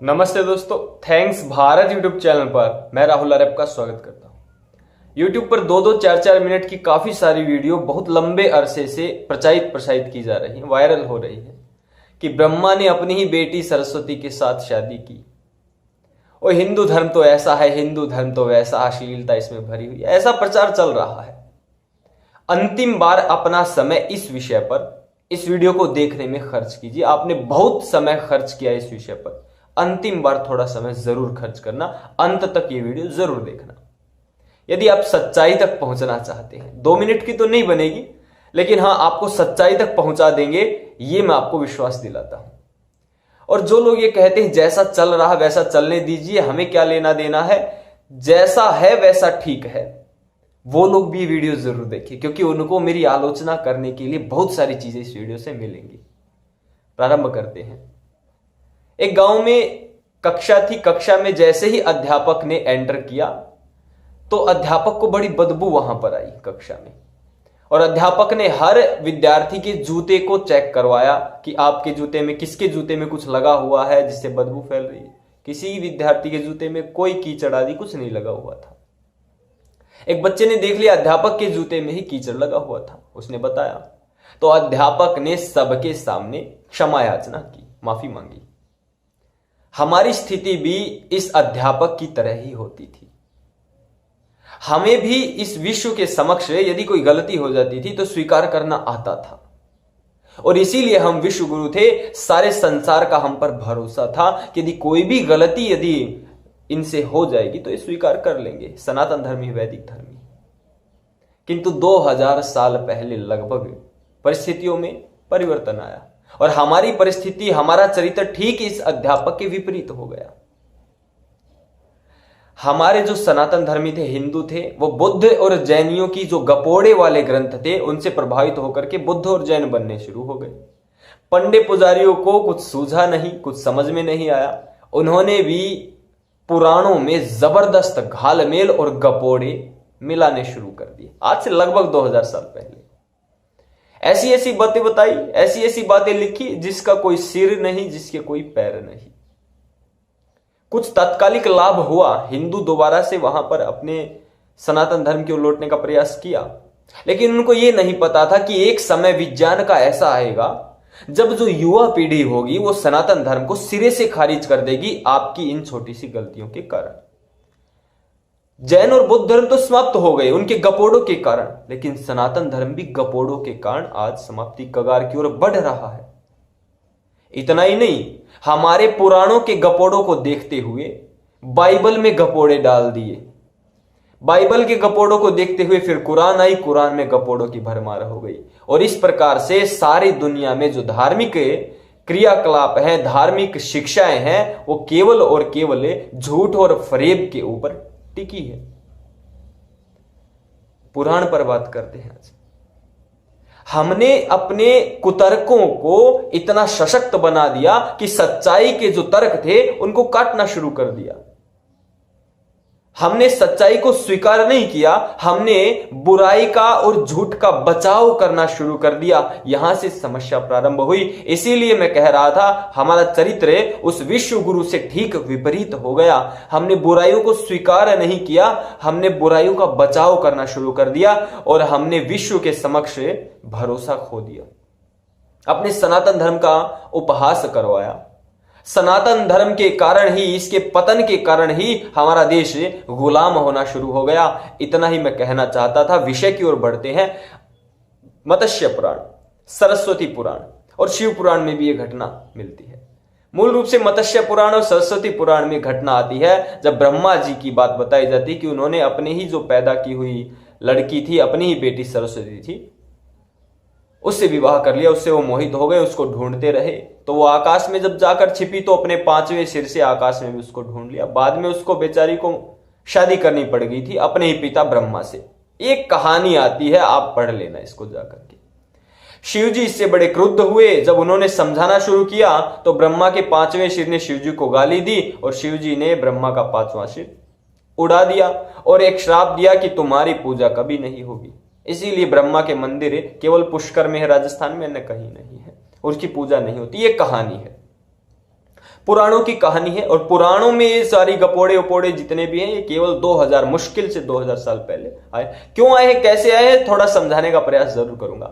नमस्ते दोस्तों, thanks Bharat YouTube channel पर मैं राहुल आरब का स्वागत करता हूं। यूट्यूब पर 2-2, 4-4 मिनट की काफी सारी वीडियो बहुत लंबे अरसे से प्रसारित की जा रही है, वायरल हो रही है कि ब्रह्मा ने अपनी ही बेटी सरस्वती के साथ शादी की और हिंदू धर्म तो ऐसा है, हिंदू धर्म तो वैसा, अश्लीलता इसमें भरी हुई, ऐसा प्रचार चल रहा है। अंतिम बार अपना समय इस विषय पर, इस वीडियो को देखने में खर्च कीजिए। आपने बहुत समय खर्च किया इस विषय पर, अंतिम बार थोड़ा समय जरूर खर्च करना, अंत तक ये वीडियो जरूर देखना। यदि आप सच्चाई तक पहुंचना चाहते हैं, 2 मिनट की तो नहीं बनेगी, लेकिन हां आपको सच्चाई तक पहुंचा देंगे, ये मैं आपको विश्वास दिलाता हूं। और जो लोग ये कहते हैं जैसा चल रहा वैसा चलने दीजिए, हमें क्या लेना देना है, जैसा है वैसा ठीक है, वो लोग भी वीडियो जरूर देखें, क्योंकि उनको मेरी आलोचना करने के लिए बहुत सारी चीजें इस वीडियो से मिलेंगी। प्रारंभ करते हैं। एक गांव में कक्षा थी। कक्षा में जैसे ही अध्यापक ने एंटर किया तो अध्यापक को बड़ी बदबू वहां पर आई कक्षा में, और अध्यापक ने हर विद्यार्थी के जूते को चेक करवाया कि आपके जूते में, किसके जूते में कुछ लगा हुआ है जिससे बदबू फैल रही है। किसी विद्यार्थी के जूते में कोई कीचड़ आदि कुछ नहीं लगा हुआ था। एक बच्चे ने देख लिया अध्यापक के जूते में ही कीचड़ लगा हुआ था, उसने बताया, तो अध्यापक ने सबके सामने क्षमा याचना की, माफी मांगी। हमारी स्थिति भी इस अध्यापक की तरह ही होती थी। हमें भी इस विश्व के समक्ष यदि कोई गलती हो जाती थी तो स्वीकार करना आता था, और इसीलिए हम विश्व गुरु थे। सारे संसार का हम पर भरोसा था कि यदि कोई भी गलती यदि इनसे हो जाएगी तो ये स्वीकार कर लेंगे, सनातन धर्मी, वैदिक धर्मी। किंतु 2000 साल पहले लगभग परिस्थितियों में परिवर्तन आया और हमारी परिस्थिति, हमारा चरित्र ठीक इस अध्यापक के विपरीत हो गया। हमारे जो सनातन धर्मी थे, हिंदू थे, वो बुद्ध और जैनियों की जो गपोड़े वाले ग्रंथ थे उनसे प्रभावित होकर के बुद्ध और जैन बनने शुरू हो गए। पंडे पुजारियों को कुछ सूझा नहीं, कुछ समझ में नहीं आया। उन्होंने भी पुराणों में जबरदस्त घालमेल और गपोड़े मिलाने शुरू कर दिए। आज से लगभग 2000 साल पहले ऐसी ऐसी बातें बताई, ऐसी ऐसी बातें लिखी जिसका कोई सिर नहीं, जिसके कोई पैर नहीं। कुछ तात्कालिक लाभ हुआ, हिंदू दोबारा से वहां पर अपने सनातन धर्म की ओर लौटने का प्रयास किया, लेकिन उनको यह नहीं पता था कि एक समय विज्ञान का ऐसा आएगा जब जो युवा पीढ़ी होगी वो सनातन धर्म को सिरे से खारिज कर देगी आपकी इन छोटी सी गलतियों के कारण। जैन और बौद्ध धर्म तो समाप्त हो गए उनके गपोड़ों के कारण, लेकिन सनातन धर्म भी गपोड़ों के कारण आज समाप्ति कगार की ओर बढ़ रहा है। इतना ही नहीं, हमारे पुराणों के गपोड़ों को देखते हुए बाइबल में गपोड़े डाल दिए। बाइबल के गपोड़ों को देखते हुए फिर कुरान आई, कुरान में गपोड़ों की भरमार हो गई। और इस प्रकार से सारी दुनिया में जो धार्मिक क्रियाकलाप हैं, धार्मिक शिक्षाएं हैं, वो केवल और केवल झूठ और फरेब के ऊपर टिकी है। पुराण पर बात करते हैं। आज हमने अपने कुतर्कों को इतना सशक्त बना दिया कि सच्चाई के जो तर्क थे उनको काटना शुरू कर दिया। हमने सच्चाई को स्वीकार नहीं किया, हमने बुराई का और झूठ का बचाव करना शुरू कर दिया। यहां से समस्या प्रारंभ हुई। इसीलिए मैं कह रहा था हमारा चरित्र उस विश्व गुरु से ठीक विपरीत हो गया। हमने बुराइयों को स्वीकार नहीं किया, हमने बुराइयों का बचाव करना शुरू कर दिया और हमने विश्व के समक्ष भरोसा खो दिया। अपने सनातन धर्म का उपहास करवाया। सनातन धर्म के कारण ही, इसके पतन के कारण ही हमारा देश गुलाम होना शुरू हो गया। इतना ही मैं कहना चाहता था। विषय की ओर बढ़ते हैं। मत्स्य पुराण, सरस्वती पुराण और शिव पुराण में भी यह घटना मिलती है। मूल रूप से मत्स्य पुराण और सरस्वती पुराण में घटना आती है जब ब्रह्मा जी की बात बताई जाती कि उन्होंने अपने ही जो पैदा की हुई लड़की थी, अपनी ही बेटी सरस्वती थी, उससे विवाह कर लिया। उससे वो मोहित हो गए, उसको ढूंढते रहे। तो वो आकाश में जब जाकर छिपी तो अपने 5वें सिर से आकाश में भी उसको ढूंढ लिया। बाद में उसको बेचारी को शादी करनी पड़ गई थी अपने ही पिता ब्रह्मा से। एक कहानी आती है, आप पढ़ लेना इसको जाकर के। शिव जी इससे बड़े क्रुद्ध हुए। जब उन्होंने समझाना शुरू किया तो ब्रह्मा के 5वें सिर ने शिव जी को गाली दी और शिव जी ने ब्रह्मा का 5वां सिर उड़ा दिया और एक श्राप दिया कि तुम्हारी पूजा कभी नहीं होगी। इसीलिए ब्रह्मा के मंदिर केवल पुष्कर में है, राजस्थान में, अन्य कहीं नहीं है, और उसकी पूजा नहीं होती। ये कहानी है। पुराणों की कहानी है, और पुराणों में ये सारी गपोड़े उपोड़े जितने भी हैं ये केवल 2000 मुश्किल से 2000 साल पहले आए। क्यों आए हैं, कैसे आए हैं, थोड़ा समझाने का प्रयास जरूर करूंगा।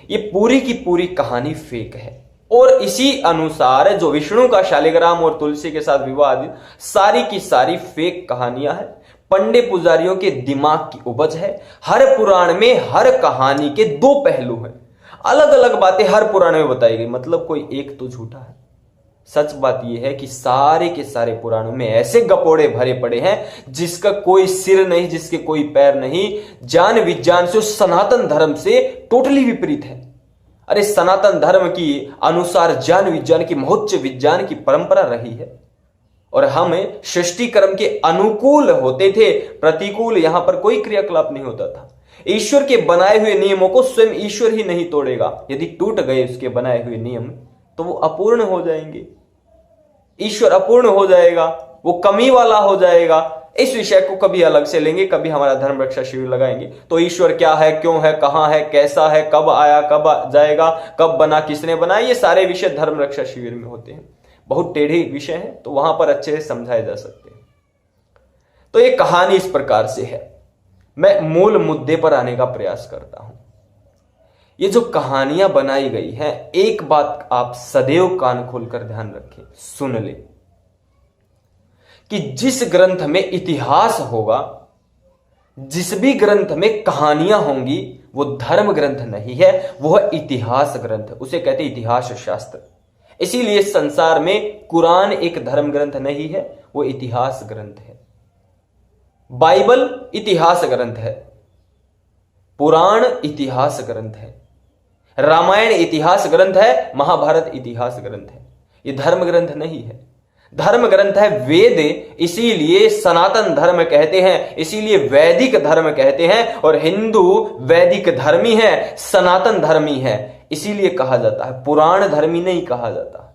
ये पूरी की पूरी कहानी फेक है, और इसी अनुसार जो विष्णु का शालिग्राम और तुलसी के साथ विवाह सारी की सारी फेक कहानियां हैं, पंडे पुजारियों के दिमाग की उपज है। हर पुराण में हर कहानी के दो पहलू हैं, अलग अलग बातें हर पुराण में बताई गई, मतलब कोई एक तो झूठा है। सच बात यह है कि सारे के सारे पुराणों में ऐसे गपोड़े भरे पड़े हैं जिसका कोई सिर नहीं, जिसके कोई पैर नहीं, ज्ञान विज्ञान से, सनातन धर्म से टोटली विपरीत है। अरे सनातन धर्म की अनुसार ज्ञान विज्ञान की महोच्च विज्ञान की परंपरा रही है, और हम सृष्टि कर्म के अनुकूल होते थे, प्रतिकूल यहां पर कोई क्रियाकलाप नहीं होता था। ईश्वर के बनाए हुए नियमों को स्वयं ईश्वर ही नहीं तोड़ेगा। यदि टूट गए उसके बनाए हुए नियम तो वो अपूर्ण हो जाएंगे, ईश्वर अपूर्ण हो जाएगा, वो कमी वाला हो जाएगा। इस विषय को कभी अलग से लेंगे, कभी हमारा धर्म रक्षा शिविर लगाएंगे। तो ईश्वर क्या है, क्यों है, कहां है, कैसा है, कब आया, कब जाएगा, कब बना, किसने बनाया, ये सारे विषय धर्म रक्षा शिविर में होते हैं। बहुत टेढ़े विषय हैं, तो वहां पर अच्छे से समझाए जा सकते हैं। तो ये कहानी इस प्रकार से है। मैं मूल मुद्दे पर आने का प्रयास करता हूं। ये जो कहानियां बनाई गई हैं, एक बात आप सदैव कान खोलकर ध्यान रखें, सुन ले, कि जिस ग्रंथ में इतिहास होगा, जिस भी ग्रंथ में कहानियां होंगी, वो धर्म ग्रंथ नहीं है, वो है इतिहास ग्रंथ। उसे कहते हैं इतिहास शास्त्र। इसीलिए संसार में कुरान एक धर्म ग्रंथ नहीं है, वो इतिहास ग्रंथ है। बाइबल इतिहास ग्रंथ है, पुराण इतिहास ग्रंथ है, रामायण इतिहास ग्रंथ है, महाभारत इतिहास ग्रंथ है। ये धर्म ग्रंथ नहीं है। धर्म ग्रंथ है वेद, इसीलिए सनातन धर्म कहते हैं, इसीलिए वैदिक धर्म कहते हैं, और हिंदू वैदिक धर्मी है, सनातन धर्मी है, इसीलिए कहा जाता है, पुराण धर्मी नहीं कहा जाता।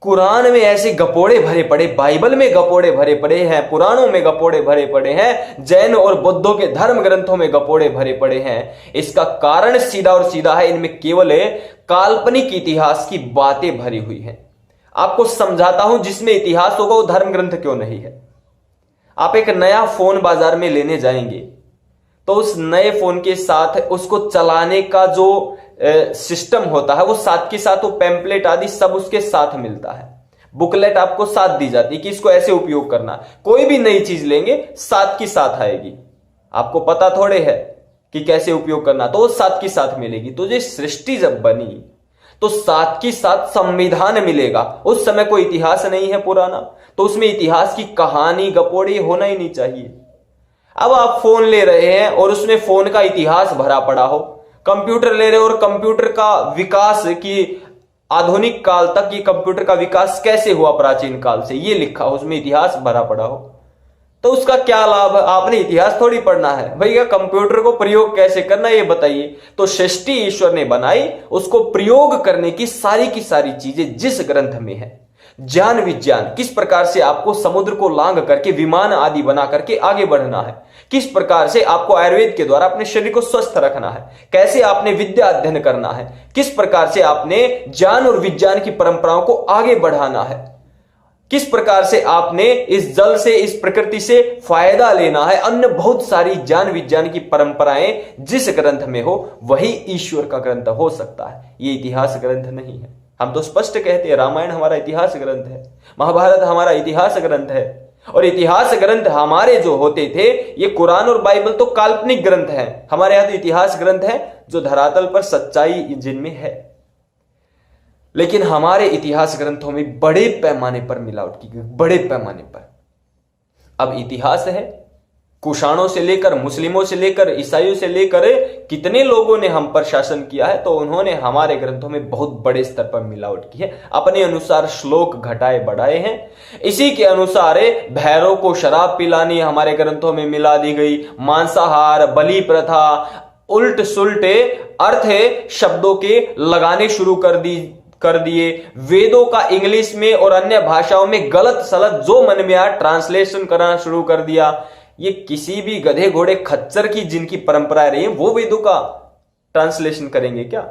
कुरान में ऐसे गपोड़े भरे पड़े, बाइबल में गपोड़े भरे पड़े हैं, पुराणों में गपोड़े भरे पड़े हैं, जैन और बौद्धों के धर्म ग्रंथों में गपोड़े भरे पड़े हैं। इसका कारण सीधा और सीधा है, इनमें केवल काल्पनिक इतिहास की बातें भरी हुई हैं। आपको समझाता हूं, जिसमें इतिहास होगा वो धर्म ग्रंथ क्यों नहीं है। आप एक नया फोन बाजार में लेने जाएंगे तो उस नए फोन के साथ उसको चलाने का जो सिस्टम होता है वो साथ के साथ, वो पैम्पलेट आदि सब उसके साथ मिलता है, बुकलेट आपको साथ दी जाती है कि इसको ऐसे उपयोग करना। कोई भी नई चीज लेंगे साथ की साथ आएगी, आपको पता थोड़े है कि कैसे उपयोग करना, तो वो साथ की साथ मिलेगी। तो ये सृष्टि जब बनी तो साथ की साथ संविधान मिलेगा। उस समय कोई इतिहास नहीं है पुराना, तो उसमें इतिहास की कहानी गपोड़ी होना ही नहीं चाहिए। अब आप फोन ले रहे हैं और उसमें फोन का इतिहास भरा पड़ा हो, कंप्यूटर ले रहे हो और कंप्यूटर का विकास की आधुनिक काल तक ये कंप्यूटर का विकास कैसे हुआ प्राचीन काल से, ये लिखा हो, उसमें इतिहास भरा पड़ा हो, तो उसका क्या लाभ है। आपने इतिहास थोड़ी पढ़ना है भैया, कंप्यूटर को प्रयोग कैसे करना ये बताइए। तो सृष्टि ईश्वर ने बनाई, उसको प्रयोग करने की सारी चीजें जिस ग्रंथ में है, ज्ञान विज्ञान, किस प्रकार से आपको समुद्र को लांग करके विमान आदि बना करके आगे बढ़ना है, किस प्रकार से आपको आयुर्वेद के द्वारा अपने शरीर को स्वस्थ रखना है, कैसे आपने विद्या अध्ययन करना है, किस प्रकार से आपने ज्ञान और विज्ञान की परंपराओं को आगे बढ़ाना है, किस प्रकार से आपने इस जल से, इस प्रकृति से फायदा लेना है, अन्य बहुत सारी ज्ञान विज्ञान की परंपराएं जिस ग्रंथ में हो वही ईश्वर का ग्रंथ हो सकता है। ये इतिहास ग्रंथ नहीं है। हम तो स्पष्ट कहते हैं रामायण हमारा इतिहास ग्रंथ है, महाभारत हमारा इतिहास ग्रंथ है, और इतिहास ग्रंथ हमारे जो होते थे, ये कुरान और बाइबल तो काल्पनिक ग्रंथ है, हमारे यहां तो इतिहास ग्रंथ है जो धरातल पर सच्चाई जिनमें है। लेकिन हमारे इतिहास ग्रंथों में बड़े पैमाने पर मिलावट की गई, बड़े पैमाने पर। अब इतिहास है, कुषाणों से लेकर, मुस्लिमों से लेकर, ईसाइयों से लेकर कितने लोगों ने हम पर शासन किया है, तो उन्होंने हमारे ग्रंथों में बहुत बड़े स्तर पर मिलावट की है, अपने अनुसार श्लोक घटाए बढ़ाए हैं। इसी के अनुसार भैरव को शराब पिलानी हमारे ग्रंथों में मिला दी गई, मांसाहार, बलि प्रथा, उल्ट सुल्ट अर्थ शब्दों के लगाने शुरू कर दिए, वेदों का इंग्लिश में और अन्य भाषाओं में गलत सलत जो मन में आया ट्रांसलेशन करना शुरू कर दिया। ये किसी भी गधे घोड़े खच्चर की जिनकी परंपराएं रही वो वेदों का ट्रांसलेशन करेंगे क्या?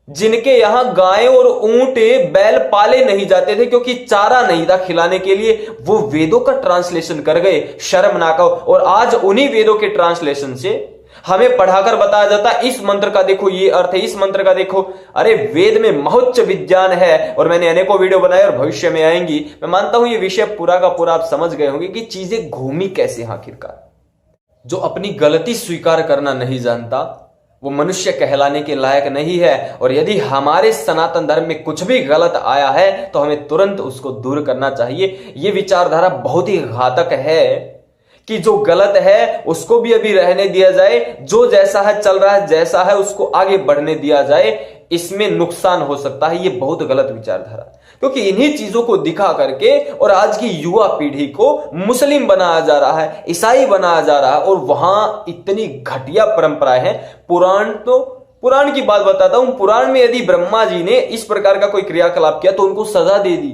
जिनके यहां गायें और ऊंट बैल पाले नहीं जाते थे क्योंकि चारा नहीं था खिलाने के लिए, वो वेदों का ट्रांसलेशन कर गए, शर्मनाक। और आज उन्हीं वेदों के ट्रांसलेशन से हमें पढ़ाकर बताया जाता है इस मंत्र का देखो ये अर्थ है, इस मंत्र का देखो। अरे वेद में महोच्च विज्ञान है और मैंने अनेकों वीडियो बनाए और भविष्य में आएंगी। मैं मानता हूं ये विषय पूरा का पूरा आप समझ गए होंगे कि चीजें घूमी कैसे आखिरकार। जो अपनी गलती स्वीकार करना नहीं जानता वो मनुष्य कहलाने के लायक नहीं है। और यदि हमारे सनातन धर्म में कुछ भी गलत आया है तो हमें तुरंत उसको दूर करना चाहिए। यह विचारधारा बहुत ही घातक है कि जो गलत है उसको भी अभी रहने दिया जाए, जो जैसा है चल रहा है जैसा है उसको आगे बढ़ने दिया जाए, इसमें नुकसान हो सकता है। ये बहुत गलत विचारधारा, क्योंकि इन्हीं चीजों को दिखा करके और आज की युवा पीढ़ी को मुस्लिम बनाया जा रहा है, ईसाई बनाया जा रहा है। और वहां इतनी घटिया परंपराएं हैं। पुराण की बात बताता हूं। पुराण में यदि ब्रह्मा जी ने इस प्रकार का कोई क्रियाकलाप किया तो उनको सजा दे दी।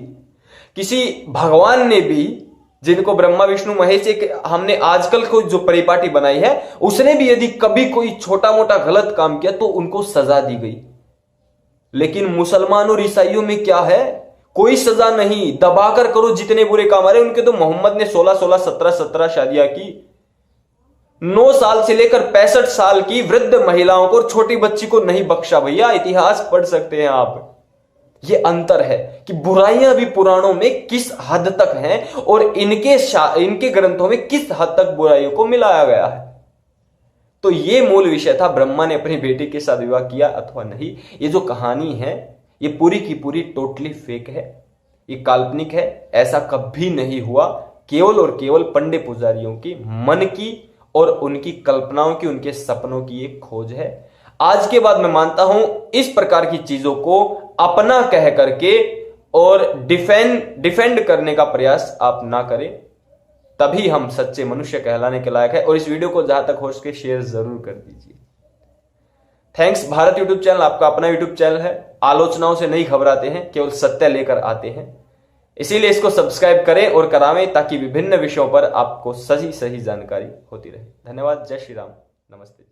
किसी भगवान ने भी, जिनको ब्रह्मा विष्णु महेश एक हमने आजकल को जो परिपाटी बनाई है, उसने भी यदि कभी कोई छोटा मोटा गलत काम किया तो उनको सजा दी गई। लेकिन मुसलमान और ईसाइयों में क्या है? कोई सजा नहीं, दबाकर करो जितने बुरे काम आ रहे। उनके तो मोहम्मद ने 16-16, 17-17 शादियां की। 9 साल से लेकर 65 साल की वृद्ध महिलाओं को और छोटी बच्ची को नहीं बख्शा। भैया इतिहास पढ़ सकते हैं आप। ये अंतर है कि बुराइयां भी पुराणों में किस हद तक हैं और इनके ग्रंथों में किस हद तक बुराइयों को मिलाया गया है। तो ये मूल विषय था, ब्रह्मा ने अपनी बेटी के साथ विवाह किया अथवा नहीं। ये जो कहानी है ये पूरी की पूरी टोटली फेक है, ये काल्पनिक है। ऐसा कभी नहीं हुआ। केवल और केवल पंडित पुजारियों की मन की और उनकी कल्पनाओं की, उनके सपनों की एक खोज है। आज के बाद मैं मानता हूं इस प्रकार की चीजों को अपना कह करके और डिफेंड करने का प्रयास आप ना करें, तभी हम सच्चे मनुष्य कहलाने के लायक है। और इस वीडियो को जहां तक हो सके शेयर जरूर कर दीजिए। थैंक्स भारत यूट्यूब चैनल आपका अपना यूट्यूब चैनल है। आलोचनाओं से नहीं घबराते हैं, केवल सत्य लेकर आते हैं। इसीलिए इसको सब्सक्राइब करें और करावें ताकि विभिन्न विषयों पर आपको सही जानकारी होती रहे। धन्यवाद। जय श्री राम। नमस्ते।